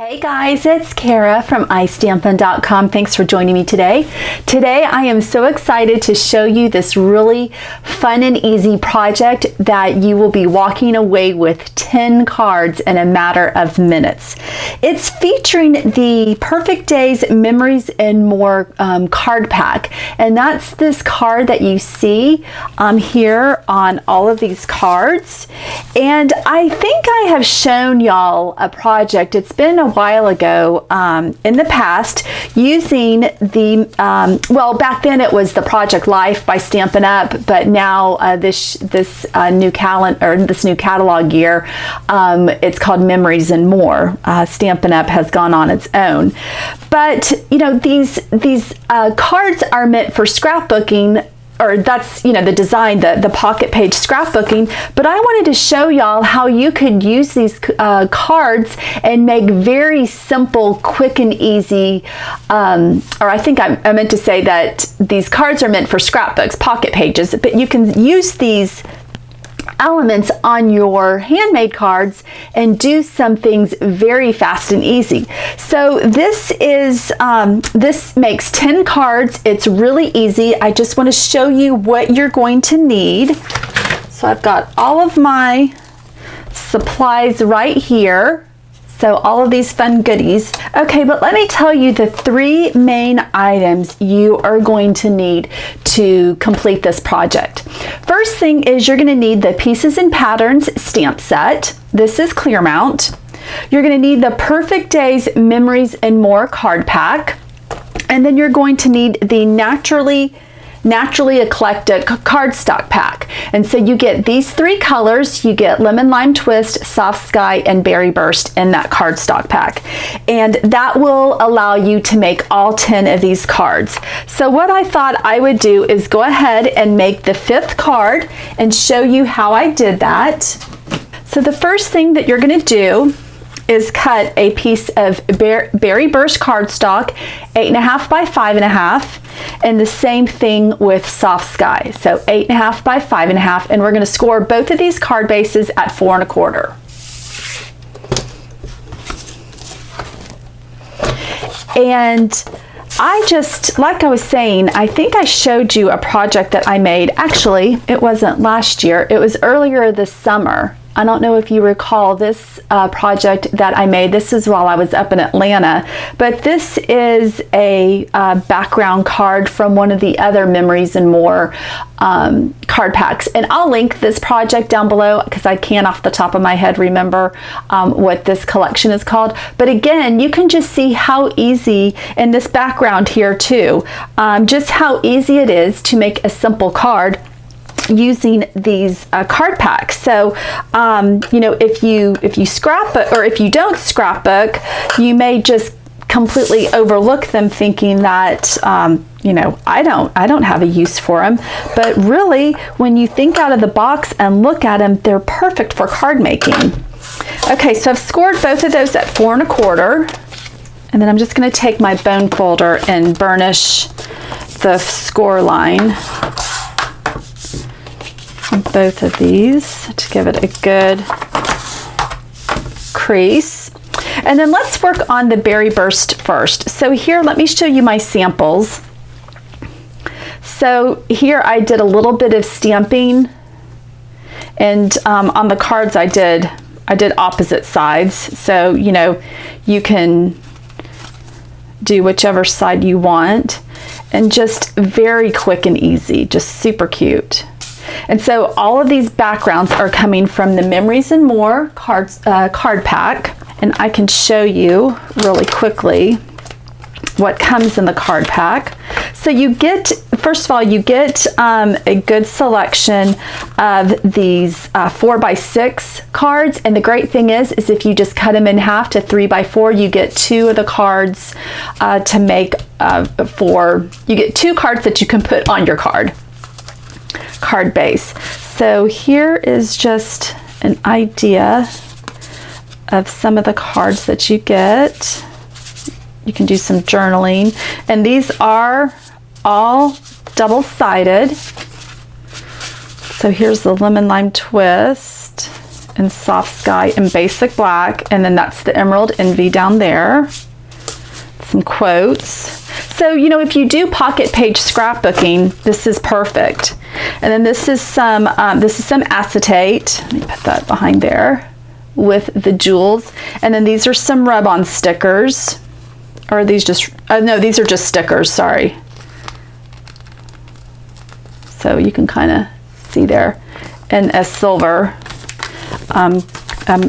Hey guys, it's Kara from iStampin.com. Thanks for joining me today. Today I am so excited to show you this really fun and easy project that you will be walking away with 10 cards in a matter of minutes. It's featuring the Perfect Days Memories and More card pack, and that's this card that you see here on all of these cards. And I think I have shown y'all a project. It's been a while ago in the past using the well, back then it was the Project Life by Stampin Up, but now this new catalog year, it's called Memories and More. Stampin Up has gone on its own, but you know, these cards are meant for scrapbooking, or that's, you know, the design, the pocket page scrapbooking. But I wanted to show y'all how you could use these cards and make very simple, quick and easy, or I think I meant to say that these cards are meant for scrapbooks, pocket pages, but you can use these elements on your handmade cards and do some things very fast and easy. So this is this makes 10 cards. It's really easy. I just want to show you what you're going to need. So I've got all of my supplies right here. So all of these fun goodies. Okay, but let me tell you the 3 main items you are going to need to complete this project. First thing is you're gonna need the Pieces and Patterns stamp set. This is clear mount. You're gonna need the Perfect Days Memories and More card pack. And then you're going to need the Naturally Eclectic cardstock pack. And so you get these 3 colors. You get Lemon Lime Twist, Soft Sky, and Berry Burst in that cardstock pack. And that will allow you to make all 10 of these cards. So what I thought I would do is go ahead and make the 5th card and show you how I did that. So the first thing that you're going to do is cut a piece of Berry Burst cardstock, 8.5 by 5.5, and the same thing with Soft Sky. So 8.5 by 5.5, and we're going to score both of these card bases at 4 1/4. And I just, like I was saying, I think I showed you a project that I made. Actually, it wasn't last year, it was earlier this summer. I don't know if you recall this project that I made. This is while I was up in Atlanta, but this is a background card from one of the other Memories and More card packs. And I'll link this project down below because I can't off the top of my head remember what this collection is called. But again, you can just see how easy, in this background here too, just how easy it is to make a simple card using these card packs. So you know, if you scrapbook, or if you don't scrapbook, you may just completely overlook them, thinking that you know, I don't have a use for them. But really, when you think out of the box and look at them, they're perfect for card making. Okay, so I've scored both of those at 4 1/4, and then I'm just going to take my bone folder and burnish the score line both of these to give it a good crease. And then let's work on the Berry Burst first. So here, let me show you my samples. So here I did a little bit of stamping, and on the cards I did opposite sides. So, you know, you can do whichever side you want, and just very quick and easy, just super cute. And so all of these backgrounds are coming from the Memories and More card pack, and I can show you really quickly what comes in the card pack. So you get, first of all, you get a good selection of these 4 by 6 cards, and the great thing is if you just cut them in half to 3 by 4, you get 2 of the cards to make you get 2 cards that you can put on your card base. So here is just an idea of some of the cards that you get. You can do some journaling, and these are all double-sided. So here's the Lemon Lime Twist, and Soft Sky in basic black, and then that's the Emerald Envy down there. Some quotes. So, you know, if you do pocket page scrapbooking, this is perfect. And then this is some acetate. Let me put that behind there with the jewels. And then these are some rub-on stickers. Or are these just, no, these are just stickers, sorry. So you can kind of see there. And a silver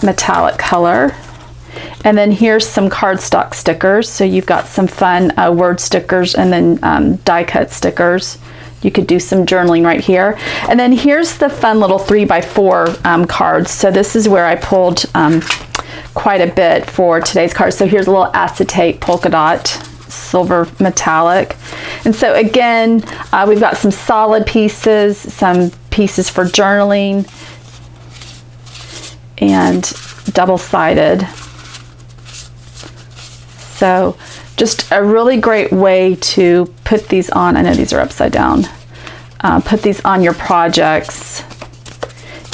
metallic color. And then here's some cardstock stickers. So you've got some fun word stickers and then die cut stickers. You could do some journaling right here. And then here's the fun little 3x4 cards. So this is where I pulled quite a bit for today's cards. So here's a little acetate polka dot silver metallic. And so again, we've got some solid pieces, some pieces for journaling, and double-sided. So just a really great way to put these on. I know these are upside down. Put these on your projects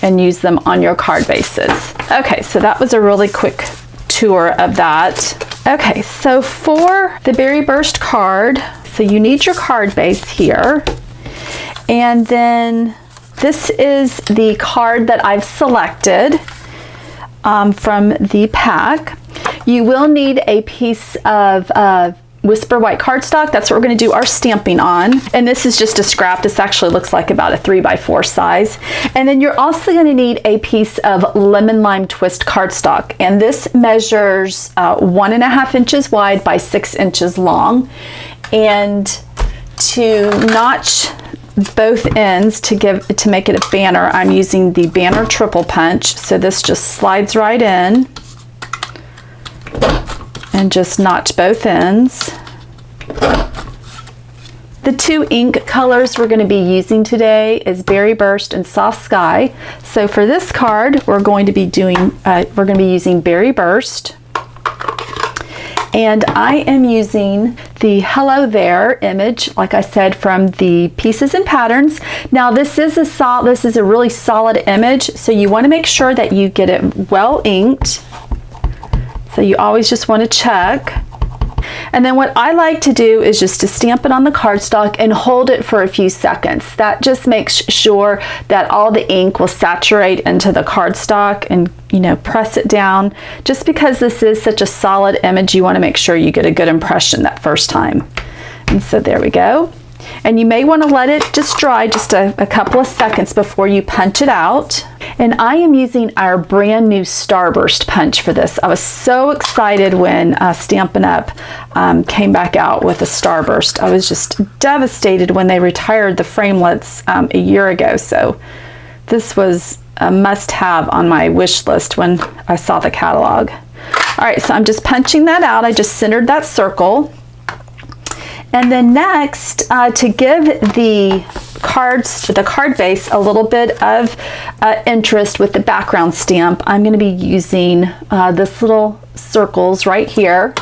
and use them on your card bases. Okay, so that was a really quick tour of that. Okay, so for the Berry Burst card, so you need your card base here. And then this is the card that I've selected from the pack. You will need a piece of Whisper White cardstock. That's what we're going to do our stamping on. And this is just a scrap. This actually looks like about a 3x4 size. And then you're also going to need a piece of Lemon Lime Twist cardstock. And this measures 1.5 inches wide by 6 inches long. And to notch both ends to make it a banner, I'm using the Banner Triple Punch. So this just slides right in and just notch both ends. The two ink colors we're going to be using today is Berry Burst and Soft Sky. So for this card, we're going to be using Berry Burst. And I am using the Hello There image, like I said, from the Pieces and Patterns. Now this is a really solid image, so you want to make sure that you get it well inked. So you always just want to check. And then what I like to do is just to stamp it on the cardstock and hold it for a few seconds. That just makes sure that all the ink will saturate into the cardstock, and press it down. Just because this is such a solid image, you want to make sure you get a good impression that first time. And so there we go. And you may want to let it just dry just a couple of seconds before you punch it out. And I am using our brand new Starburst Punch for this. I was so excited when Stampin' Up came back out with a Starburst. I was just devastated when they retired the Framelits a year ago. So this was a must-have on my wish list when I saw the catalog. All right, so I'm just punching that out. I just centered that circle. And then next, to give the card base a little bit of interest with the background stamp, I'm going to be using this little circles right here.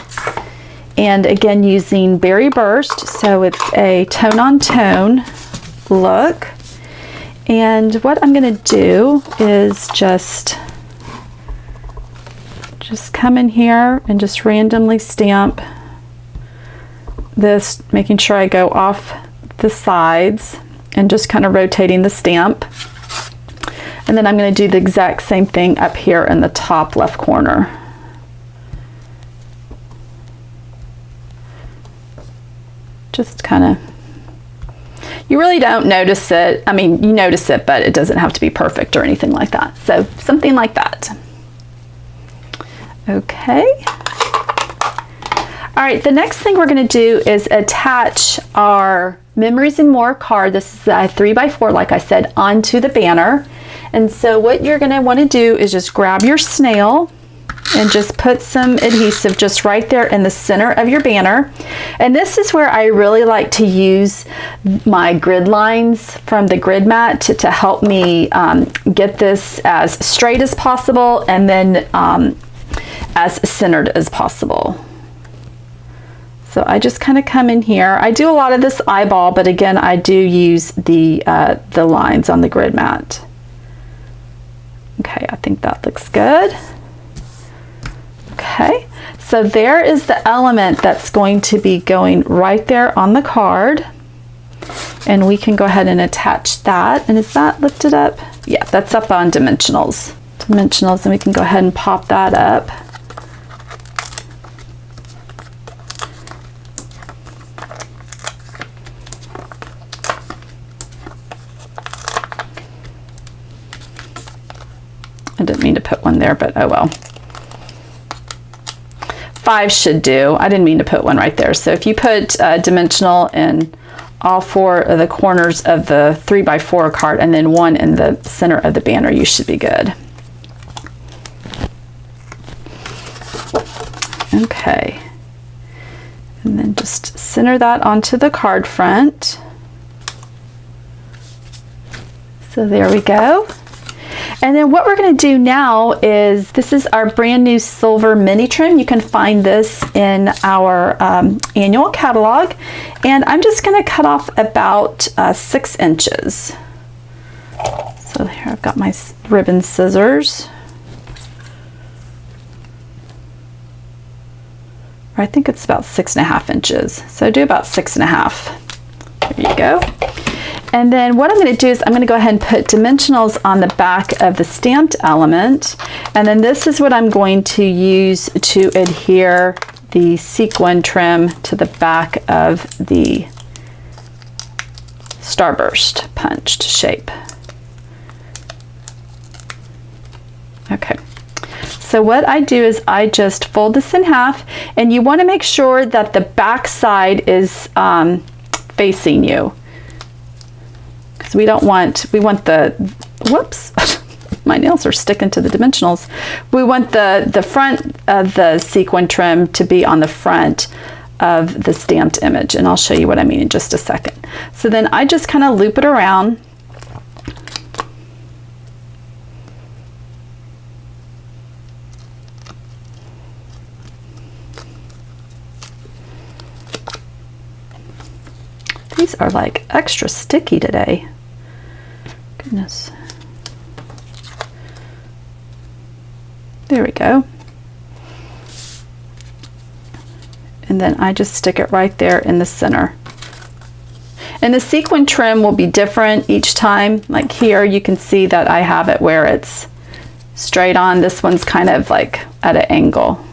And again, using Berry Burst, so it's a tone-on-tone look. And what I'm going to do is just come in here and just randomly stamp this, making sure I go off the sides and just kind of rotating the stamp. And then I'm going to do the exact same thing up here in the top left corner. Just kind of, you really don't notice it. I mean, you notice it, but it doesn't have to be perfect or anything like that. So something like that. Okay. All right, the next thing we're going to do is attach our Memories and More card. This is a 3x4, like I said, onto the banner. And so what you're going to want to do is just grab your snail and just put some adhesive just right there in the center of your banner. And this is where I really like to use my grid lines from the grid mat to help me get this as straight as possible and then as centered as possible. So I just kind of come in here. I do a lot of this eyeball, but again, I do use the lines on the grid mat. Okay, I think that looks good. Okay, so there is the element that's going to be going right there on the card. And we can go ahead and attach that. And is that lifted up? Yeah, that's up on Dimensionals. Dimensionals, and we can go ahead and pop that up. I didn't mean to put one there, but oh well. 5 should do. I didn't mean to put one right there. So if you put dimensional in all 4 of the corners of the 3x4 card and then 1 in the center of the banner, you should be good. Okay. And then just center that onto the card front. So there we go. And then what we're going to do now is, this is our brand new silver mini trim. You can find this in our annual catalog. And I'm just going to cut off about 6 inches. So here I've got my ribbon scissors. I think it's about 6.5 inches. So do about 6.5. There you go. And then what I'm going to do is I'm going to go ahead and put dimensionals on the back of the stamped element. And then this is what I'm going to use to adhere the sequin trim to the back of the Starburst punched shape. Okay. So what I do is I just fold this in half, and you want to make sure that the back side is facing you. We want the, whoops, my nails are sticking to the dimensionals. We want the front of the sequin trim to be on the front of the stamped image, and I'll show you what I mean in just a second. So then I just kind of loop it around. These are like extra sticky today. Goodness. There we go. And then I just stick it right there in the center. And the sequin trim will be different each time. Like here you can see that I have it where it's straight on. This one's kind of like at an angle.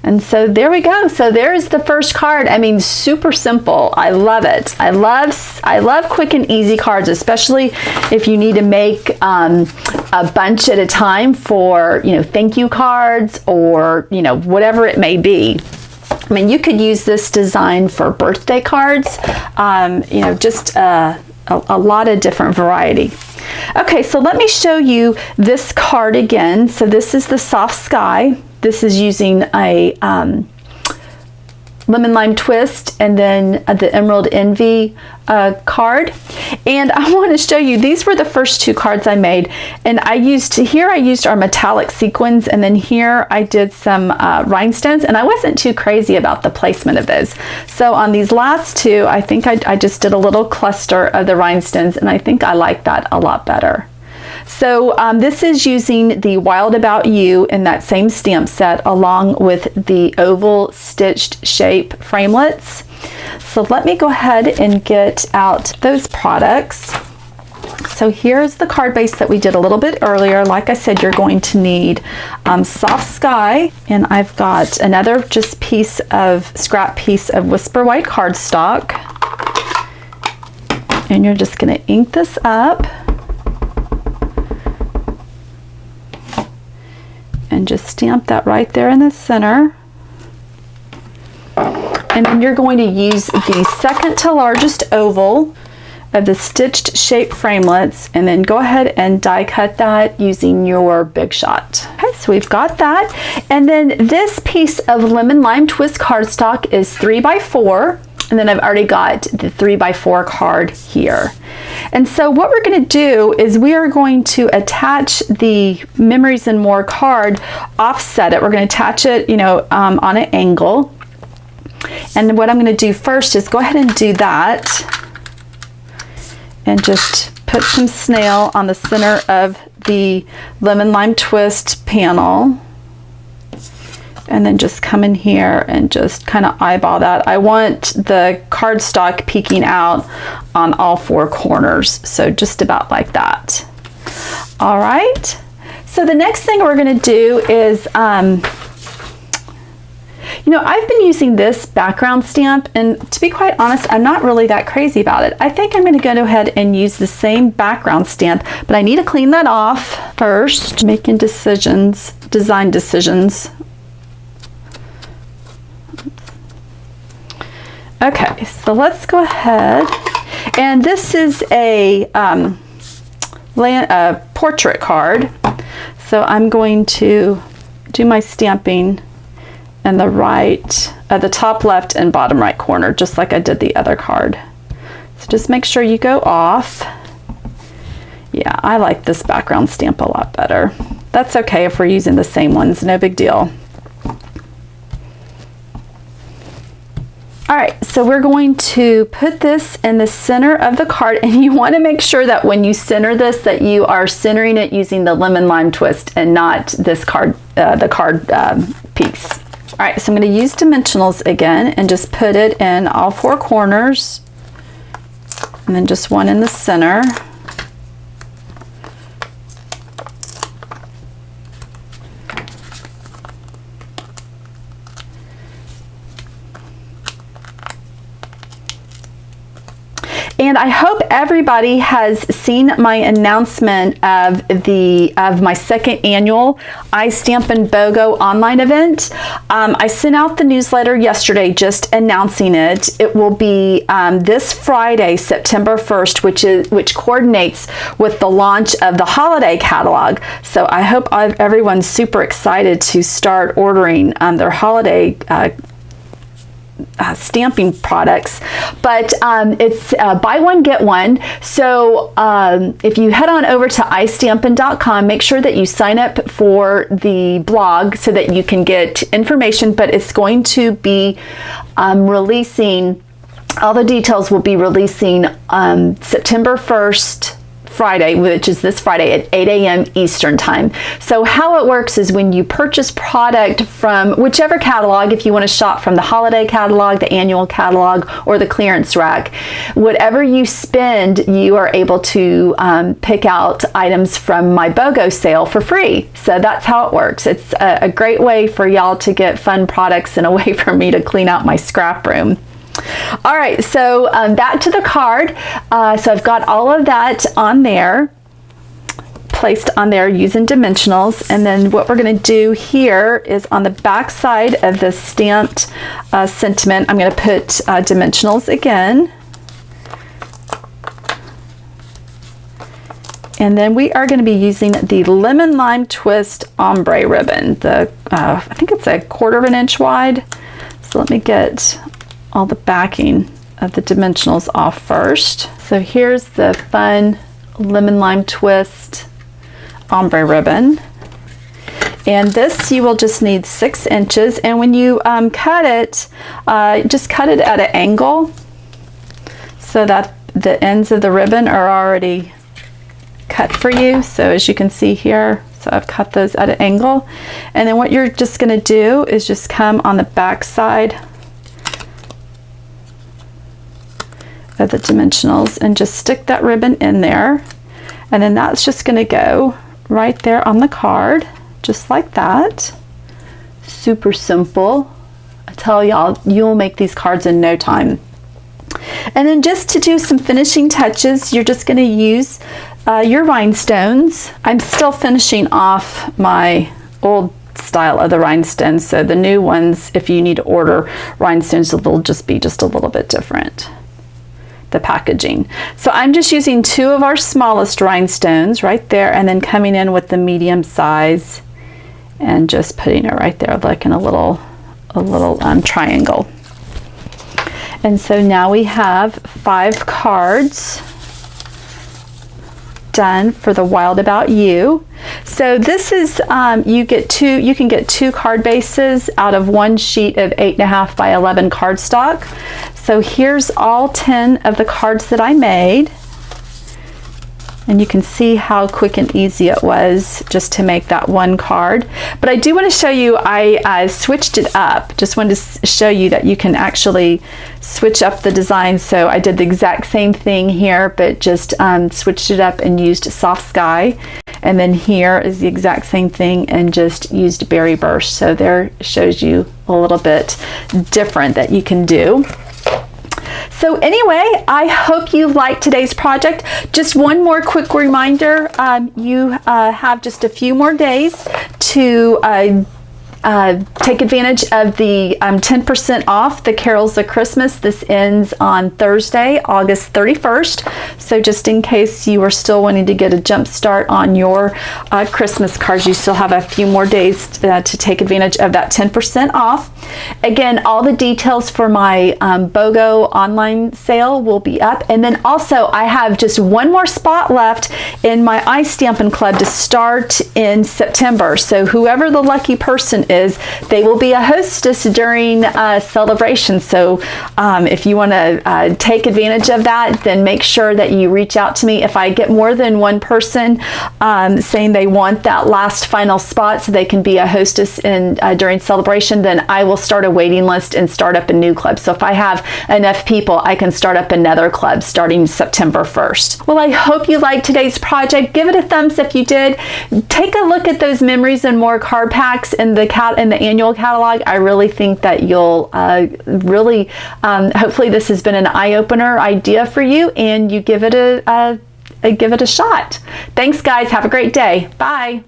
And so there we go. So there's the first card. I mean, super simple. I love it. I love quick and easy cards, especially if you need to make a bunch at a time for, you know, thank you cards or, you know, whatever it may be. I mean, you could use this design for birthday cards, you know, just a lot of different variety. Okay, so let me show you this card again. So this is the Soft Sky. This is using a Lemon Lime Twist and then the Emerald Envy card. And I want to show you, these were the first 2 cards I made. And I used our metallic sequins, and then here I did some rhinestones, and I wasn't too crazy about the placement of those. So on these last 2, I think I just did a little cluster of the rhinestones, and I think I like that a lot better. So this is using the Wild About You in that same stamp set, along with the oval stitched shape framelits. So let me go ahead and get out those products. So here's the card base that we did a little bit earlier. Like I said, you're going to need Soft Sky, and I've got another just scrap piece of Whisper White cardstock. And you're just going to ink this up. And just stamp that right there in the center. And then you're going to use the second to largest oval of the stitched shape framelits, and then go ahead and die cut that using your Big Shot. Okay, so we've got that. And then this piece of Lemon Lime Twist cardstock is 3x4. And then I've already got the 3x4 card here. And so what we're going to do is we are going to attach the Memories and More card, offset it. We're going to attach it, you know, on an angle. And what I'm going to do first is go ahead and do that. And just put some snail on the center of the lemon lime twist panel, and then just come in here and just kind of eyeball that. I want the cardstock peeking out on all four corners, so just about like that. All right, so the next thing we're going to do is, you know, I've been using this background stamp, and to be quite honest, I'm not really that crazy about it. I think I'm going to go ahead and use the same background stamp, but I need to clean that off first. Making decisions, design decisions. Okay, so let's go ahead, and this is a portrait card, so I'm going to do my stamping in the right, the top left and bottom right corner, just like I did the other card. So just make sure you go off. Yeah, I like this background stamp a lot better. That's okay if we're using the same ones, no big deal. All right, so we're going to put this in the center of the card, and you want to make sure that when you center this, that you are centering it using the lemon lime twist and not this card, the card piece. All right, so I'm going to use Dimensionals again and just put it in all four corners, and then just one in the center. And I hope everybody has seen my announcement of my second annual iStampin' BOGO online event. I sent out the newsletter yesterday just announcing it. It will be this Friday, September 1st, which coordinates with the launch of the holiday catalog. So I hope everyone's super excited to start ordering their holiday stamping products, but it's buy one get one. So if you head on over to iStampin.com, make sure that you sign up for the blog so that you can get information, but it's going to be releasing, all the details will be releasing September 1st, Friday, which is this Friday at 8 a.m. Eastern time. So how it works is when you purchase product from whichever catalog, if you want to shop from the holiday catalog, the annual catalog, or the clearance rack, whatever you spend, you are able to pick out items from my BOGO sale for free. So that's how it works. It's a great way for y'all to get fun products and a way for me to clean out my scrap room. All right, so back to the card. So I've got all of that on there, placed on there using Dimensionals. And then what we're going to do here is on the back side of the stamped sentiment, I'm going to put Dimensionals again. And then we are going to be using the Lemon Lime Twist Ombre ribbon. I think it's a 1/4 inch wide. So let me get all the backing of the Dimensionals off first. So here's the fun Lemon Lime Twist Ombre ribbon. And this you will just need 6 inches. And when you cut it, just cut it at an angle so that the ends of the ribbon are already cut for you. So as you can see here, so I've cut those at an angle. And then what you're just gonna do is just come on the back side of the Dimensionals and just stick that ribbon in there, and then that's just going to go right there on the card, just like that. Super simple. I tell y'all, you'll make these cards in no time. And then just to do some finishing touches, you're just going to use your rhinestones. I'm still finishing off my old style of the rhinestones, so the new ones, if you need to order rhinestones, they'll just be just a little bit different, the packaging. So I'm just using 2 of our smallest rhinestones right there, and then coming in with the medium size and just putting it right there like in a little triangle. And so now we have 5 cards done for the Wild About You. So this is you can get 2 card bases out of 1 sheet of 8.5 by 11 cardstock. So here's all 10 of the cards that I made. And you can see how quick and easy it was just to make that one card. But I do want to show you, I switched it up. Just wanted to show you that you can actually switch up the design. So I did the exact same thing here, but just switched it up and used Soft Sky. And then here is the exact same thing and just used Berry Burst. So there shows you a little bit different that you can do. So anyway, I hope you liked today's project. Just one more quick reminder, you have just a few more days to take advantage of the 10% off the Carols of Christmas. This ends on Thursday, August 31st. So just in case you are still wanting to get a jump start on your Christmas cards, you still have a few more days to take advantage of that 10% off. Again, all the details for my BOGO online sale will be up. And then also I have just one more spot left in my iStampin' Club to start in September. So whoever the lucky person is, they will be a hostess during celebration. So if you want to take advantage of that, then make sure that you reach out to me. If I get more than one person saying they want that last final spot so they can be a hostess during celebration, then I will start a waiting list and start up a new club. So if I have enough people, I can start up another club starting September 1st. Well, I hope you liked today's project. Give it a thumbs if you did. Take a look at those Memories and More card packs in the annual catalog. I really think that you'll really, hopefully this has been an eye-opener idea for you, and you give it a shot. Thanks guys, have a great day. Bye.